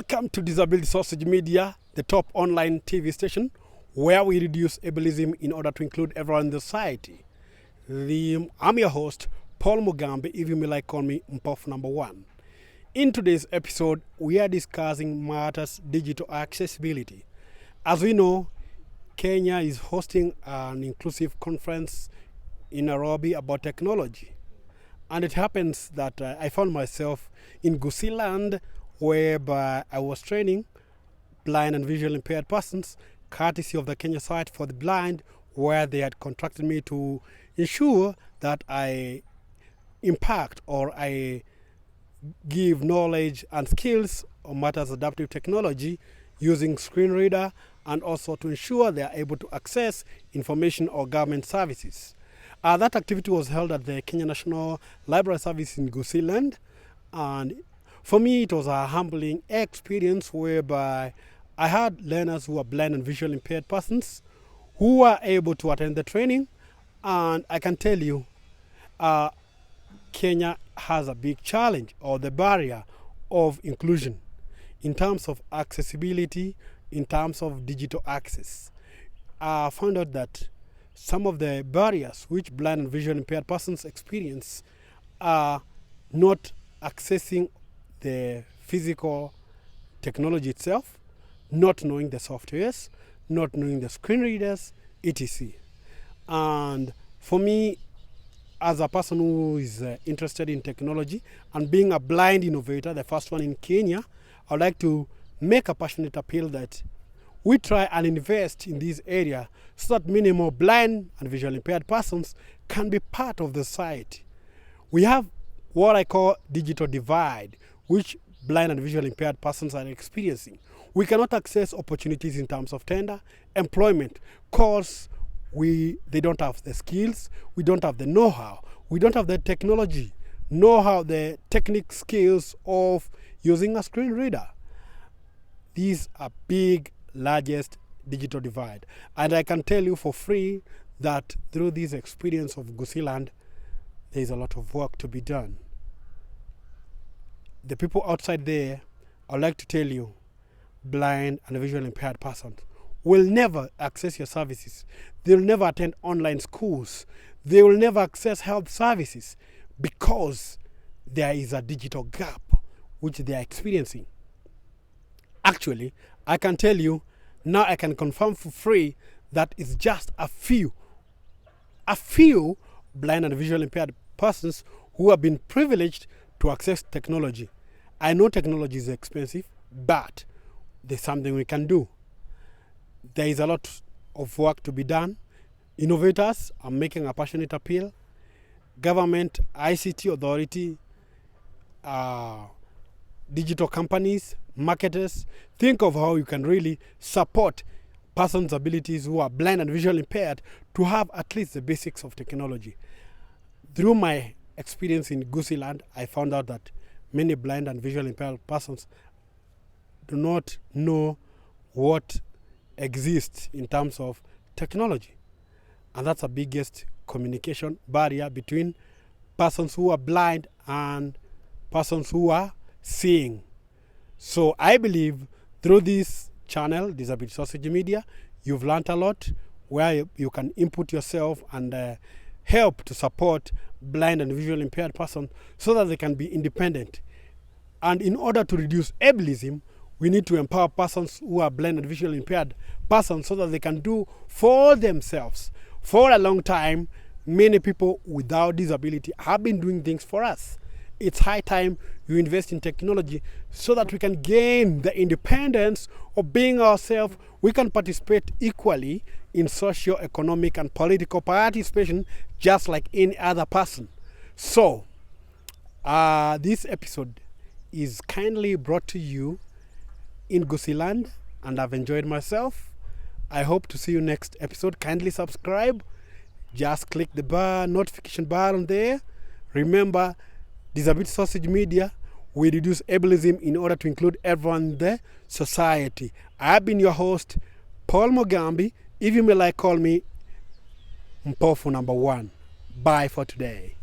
Welcome to Disability Sausage Media, the top online TV station where we reduce ableism in order to include everyone in the society. I'm your host, Paul Mugambi, if you may like call me Mpof number 1. In today's episode, we are discussing matters digital accessibility. As we know, Kenya is hosting an inclusive conference in Nairobi about technology. And it happens that I found myself in Kisii land, whereby I was training blind and visually impaired persons, courtesy of the Kenya Society for the Blind, where they had contracted me to ensure that I impact or I give knowledge and skills on matters adaptive technology using screen reader, and also to ensure they are able to access information or government services. That activity was held at the Kenya National Library Service in Kisii land, and for me it was a humbling experience whereby I had learners who are blind and visually impaired persons who were able to attend the training. And I can tell you, Kenya has a big challenge, or the barrier of inclusion, in terms of accessibility, in terms of digital access. I found out that some of the barriers which blind and visually impaired persons experience are not accessing the physical technology itself, not knowing the softwares, not knowing the screen readers, etc. And for me, as a person who is interested in technology and being a blind innovator, the first one in Kenya, I would like to make a passionate appeal that we try and invest in this area so that many more blind and visually impaired persons can be part of the society. We have what I call digital divide, which blind and visually impaired persons are experiencing. We cannot access opportunities in terms of tender, employment, because they don't have the skills, we don't have the know-how, we don't have the technology, know-how, the technical skills of using a screen reader. These are big, largest digital divide. And I can tell you for free that through this experience of Kisii land, there is a lot of work to be done. The people outside there, I would like to tell you, blind and visually impaired persons will never access your services. They will never attend online schools. They will never access health services because there is a digital gap which they are experiencing. Actually, I can tell you, now I can confirm for free that it's just a few blind and visually impaired persons who have been privileged to access technology. I know technology is expensive, but there's something we can do. There is a lot of work to be done. Innovators are making a passionate appeal. Government, ICT authority, digital companies, marketers, think of how you can really support persons' abilities who are blind and visually impaired to have at least the basics of technology. Through my experience in Kisii land, I found out that many blind and visually impaired persons do not know what exists in terms of technology. And that's the biggest communication barrier between persons who are blind and persons who are seeing. So I believe through this channel, Disability Sausage Media, you've learned a lot where you can input yourself and help to support blind and visually impaired persons so that they can be independent. And in order to reduce ableism, we need to empower persons who are blind and visually impaired persons so that they can do for themselves. For a long time, many people without disability have been doing things for us. It's high time you invest in technology so that we can gain the independence of being ourselves. We can participate equally in socio-economic and political participation just like any other person. So, this episode is kindly brought to you in Kisii land, and I've enjoyed myself. I hope to see you next episode. Kindly subscribe. Just click the notification button there. Remember, Disability Sausage Media, we reduce ableism in order to include everyone in the society. I've been your host, Paul Mugambi. If you may like, call me Mpofu number 1. Bye for today.